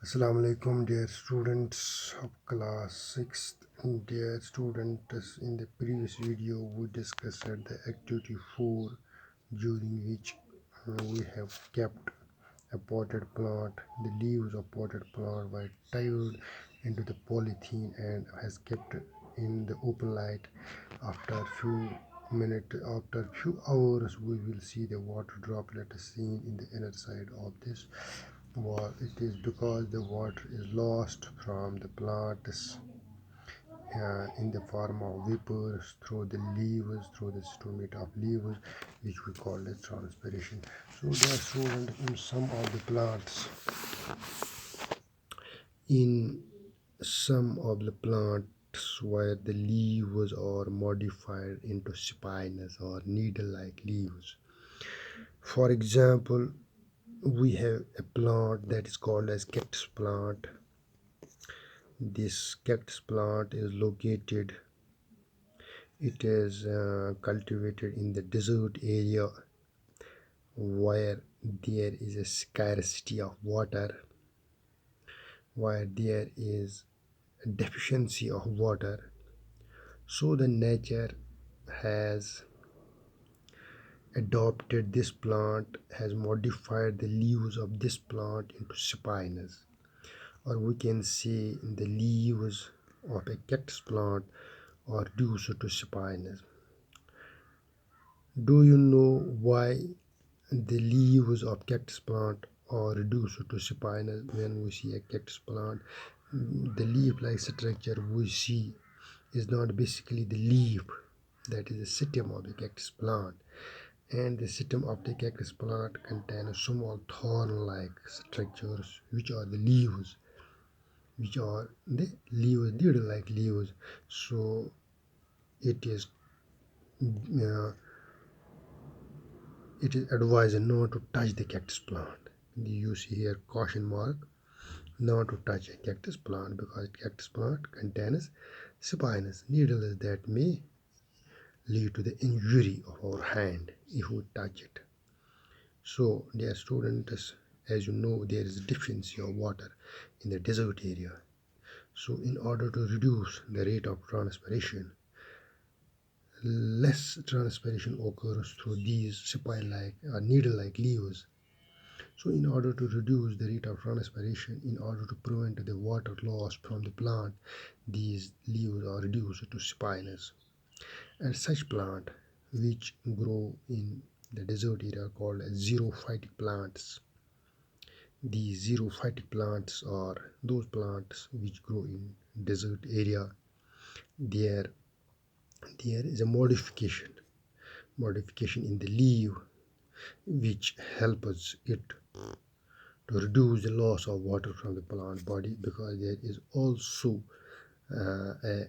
Assalamu alaikum, dear students of class 6th. Dear students, in the previous video we discussed the activity 4, during which we have kept a potted plant. The leaves of potted plant were tied into the polythene and has kept in the open light. After few minutes, after few hours, we will see the water droplet seen in the inner side of this wall. It is because the water is lost from the plants in the form of vapors through the leaves, through the stomata of leaves, which we call as transpiration. So, dear student, in some of the plants, in some of the plants where the leaves are modified into spinous or needle-like leaves. For example, we have a plant that is called as cactus plant. This cactus plant is located, it is cultivated in the desert area where there is a scarcity of water, where there is a deficiency of water. So the nature has adopted this plant, has modified the leaves of this plant into spinous, or we can say the leaves of a cactus plant are reduced to spinous. Do you know why the leaves of cactus plant are reduced to spinous? When we see a cactus plant, the leaf-like structure we see is not basically the leaf, that is the stem of the cactus plant. And the stem of the cactus plant contains small thorn-like structures, which are the leaves, needle-like leaves. So it is uh, it is advised not to touch the cactus plant. You see here caution mark, not to touch a cactus plant, because cactus plant contains spinous needles that may lead to the injury of our hand if we touch it. So, dear students, as you know, there is a deficiency of water in the desert area. So, in order to reduce the rate of transpiration, less transpiration occurs through these spine-like or needle-like leaves. So, in order to reduce the rate of transpiration, in order to prevent the water loss from the plant, these leaves are reduced to spinous. And such plant which grow in the desert area called as xerophytic plants. These xerophytic plants are those plants which grow in desert area. There is a modification in the leaf which helps it to reduce the loss of water from the plant body, because there is also a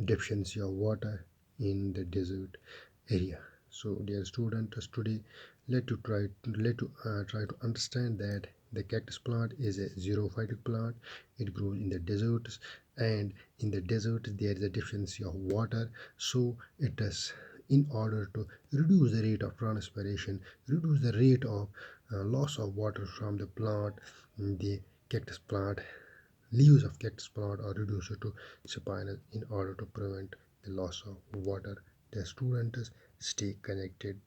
deficiency of water in the desert area. So, dear students, today try to understand that the cactus plant is a xerophytic plant. It grows in the deserts, and in the desert there is a deficiency of water. So it does, in order to reduce the rate of transpiration, reduce the rate of loss of water from the plant, the cactus plant leaves of cactus plant are reduced to spinous in order to prevent the loss of water. The students stay connected